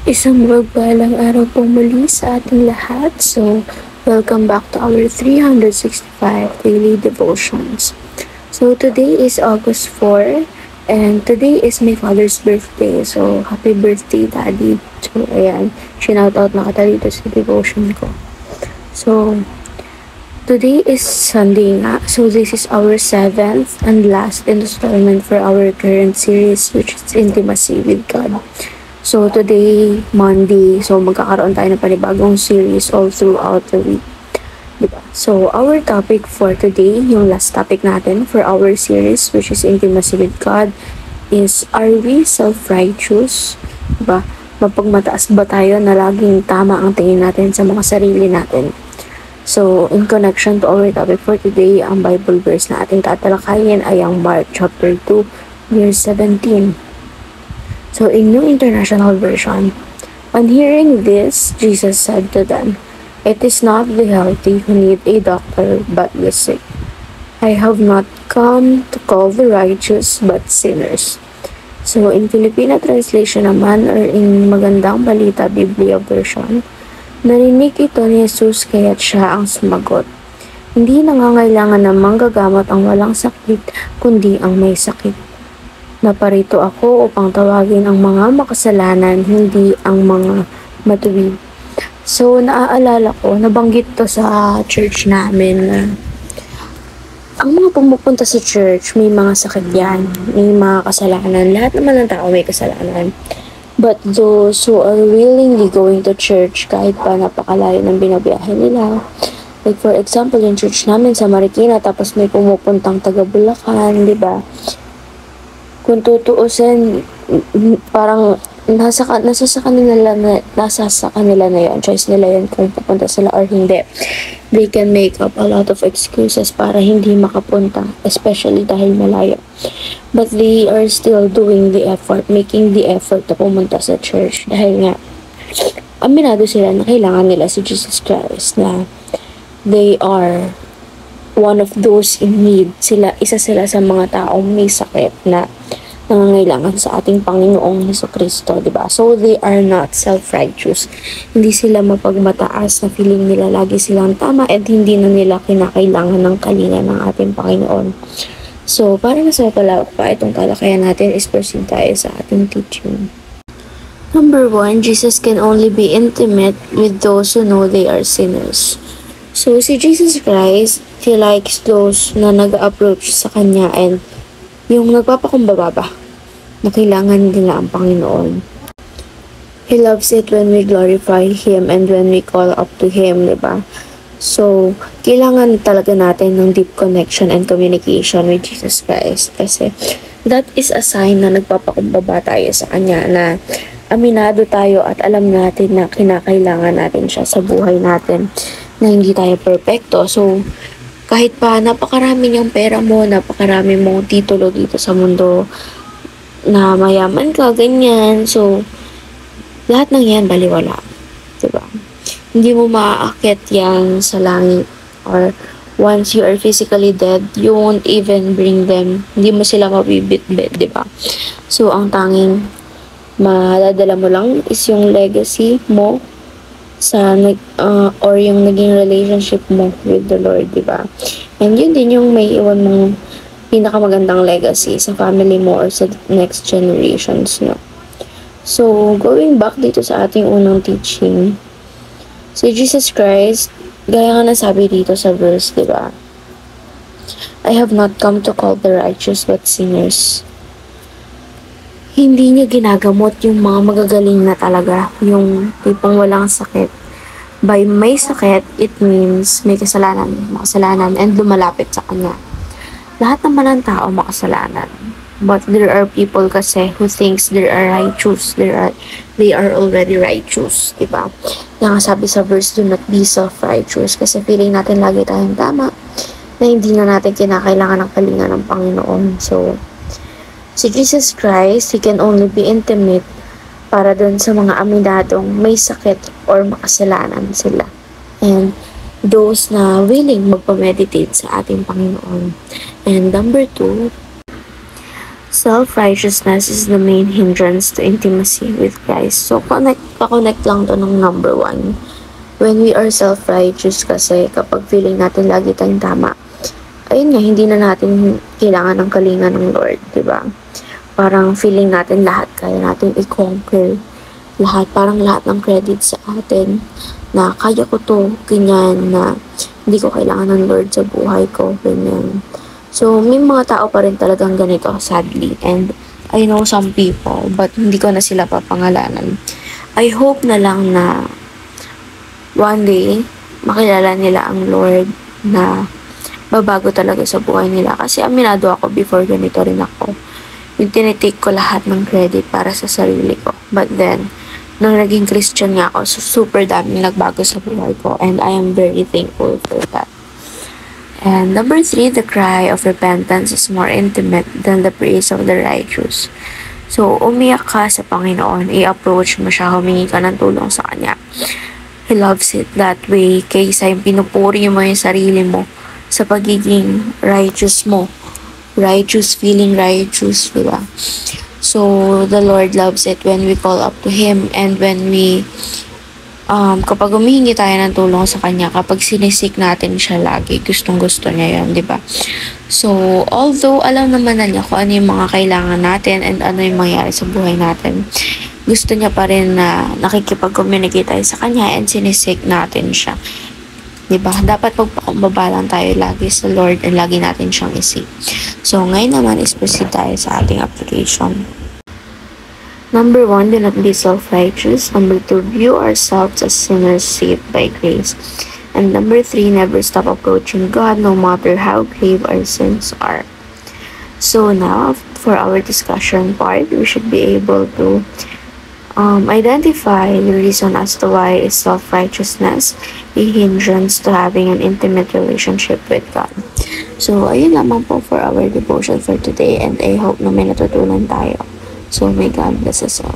Isang mapagpalang araw po muli sa ating lahat. So, welcome back to our 365 daily devotions. So, today is August 4 and today is my father's birthday. So, happy birthday, Daddy. So, ayan, shoutout na kita dito sa devotion ko. So, today is Sunday nga. So, this is our 7th and last installment for our current series, which is Intimacy with God. So, today, Monday, so magkakaroon tayo ng panibagong series all throughout the week. Diba? So, our topic for today, yung last topic natin for our series, which is Intimacy with God, is, are we self-righteous? Diba? Mapagmataas ba tayo na laging tama ang tingin natin sa mga sarili natin? So, in connection to our topic for today, ang Bible verse na ating tatalakayin ay ang Mark chapter 2, verse 17. So, in New International Version, on hearing this, Jesus said to them, "It is not the healthy who need a doctor, but the sick. I have not come to call the righteous, but sinners." So, in Filipino translation naman, or in Magandang Balita Biblia version, narinig ito ni Jesus kaya't siya ang sumagot. Hindi nangangailangan ng manggagamot ang walang sakit, kundi ang may sakit. Naparito ako upang tawagin ang mga makasalanan, hindi ang mga matuwid. So, naaalala ko, nabanggit to sa church namin na ang mga pumupunta sa church, may mga sakit yan, may mga kasalanan. Lahat naman ng tao may kasalanan. But those who are willingly going to church, kahit pa napakalayo ng binabiyahe nila, like for example, yung church namin sa Marikina, tapos may pumupuntang taga Bulacan, di ba? Kung tutuusin, parang nasa sa kanila na yun. Choice nila yun kung pupunta sila or hindi. They can make up a lot of excuses para hindi makapunta, especially dahil malayo. But they are still doing the effort, making the effort na pumunta sa church. Dahil nga, aminado sila na kailangan nila si Jesus Christ, na they are one of those in need. Isa sila sa mga taong may sakit na nangangailangan sa ating Panginoong Hesukristo, diba? So, they are not self-righteous. Hindi sila mapagmataas na feeling nila lagi silang tama at hindi na nila kinakailangan ng kalinga ng ating Panginoon. So, para mas mapalawak pa itong talakayan natin, is proceed tayo sa ating teaching. Number 1, Jesus can only be intimate with those who know they are sinners. So, si Jesus Christ, He likes those na nag-approach sa Kanya and yung nagpapakumbaba ba na kailangan nila ang Panginoon. He loves it when we glorify Him and when we call up to Him, diba? So, kailangan talaga natin ng deep connection and communication with Jesus Christ kasi that is a sign na nagpapakumbaba tayo sa Kanya, na aminado tayo at alam natin na kinakailangan natin siya sa buhay natin, na hindi tayo perfecto. So, kahit pa napakarami niyang pera mo, napakarami mong titulo dito sa mundo, na mayaman ka, ganyan. So, lahat ng yan baliwala. Diba? Hindi mo maaakit yan sa langit. Or once you are physically dead, you won't even bring them. Hindi mo sila mabibitbit, diba? So, ang tanging madadala mo lang is yung legacy mo sa or yung naging relationship mo with the Lord, diba? And yun din yung may iwan mong pinakamagandang legacy sa family mo or sa next generations, no? So, going back dito sa ating unang teaching, si Jesus Christ, gaya nga nasabi dito sa verse, diba? I have not come to call the righteous but sinners. Hindi niya ginagamot yung mga magagaling na talaga, yung tipong walang sakit. By may sakit, it means may makasalanan, and lumalapit sa Kanya. Lahat naman ng tao makasalanan. But there are people kasi who thinks they are righteous. They are already righteous, diba? Yung sabi sa verse, do not be self-righteous, kasi feeling natin lagi tayong tama, na hindi na natin kinakailangan ng kalinga ng Panginoon. So, si Jesus Christ, He can only be intimate para dun sa mga aminadong may sakit or makasalanan sila. And those na willing magpameditate sa ating Panginoon. And number 2, Self-righteousness is the main hindrance to intimacy with Christ. So, pa-connect lang to ng number one. When we are self-righteous kasi, kapag feeling natin lagi tayong tama, ayun nga, hindi na natin kailangan ng kalinga ng Lord, di ba? Parang feeling natin lahat, kaya natin i-conquer lahat, parang lahat ng credit sa atin, na kaya ko to, ganyan, na hindi ko kailangan ng Lord sa buhay ko, ganyan. So, may mga tao pa rin talagang ganito, sadly. And I know some people, but hindi ko na sila papangalanan. I hope na lang na one day, makilala nila ang Lord na babago talaga sa buhay nila. Kasi aminado ako before ganito rin ako. Yung tinitake ko lahat ng credit para sa sarili ko. But then, nung naging Christian nga ako, so super daming nagbago sa buhay ko. And I am very thankful for that. And number 3, the cry of repentance is more intimate than the praise of the righteous. So, umiyak ka sa Panginoon, i-approach mo siya, humingi ka ng tulong sa Kanya. He loves it that way, kaysa yung pinupuri mo yung sarili mo sa pagiging righteous mo. Righteous, feeling righteous, diba? So, the Lord loves it when we call up to Him and when we kapag humihingi tayo ng tulong sa Kanya, kapag sinisik natin siya lagi, gustong-gusto niya yun, di ba? So, although alam naman na niya kung ano yung mga kailangan natin and ano yung mangyari sa buhay natin, gusto niya pa rin na nakikipag-communicate tayo sa Kanya and sinisik natin siya. Di ba? Dapat magpakumbaba lang tayo lagi sa Lord and lagi natin siyang isip. So, ngayon naman is proceed tayo sa ating application. Number 1, do not be self-righteous. Number 2, view ourselves as sinners saved by grace. And number 3, never stop approaching God no matter how grave our sins are. So now, for our discussion part, we should be able to identify the reason as to why is self-righteousness a hindrance to having an intimate relationship with God. So, ayun lamang po for our devotion for today and I hope na may natutunan tayo. So may God bless us all.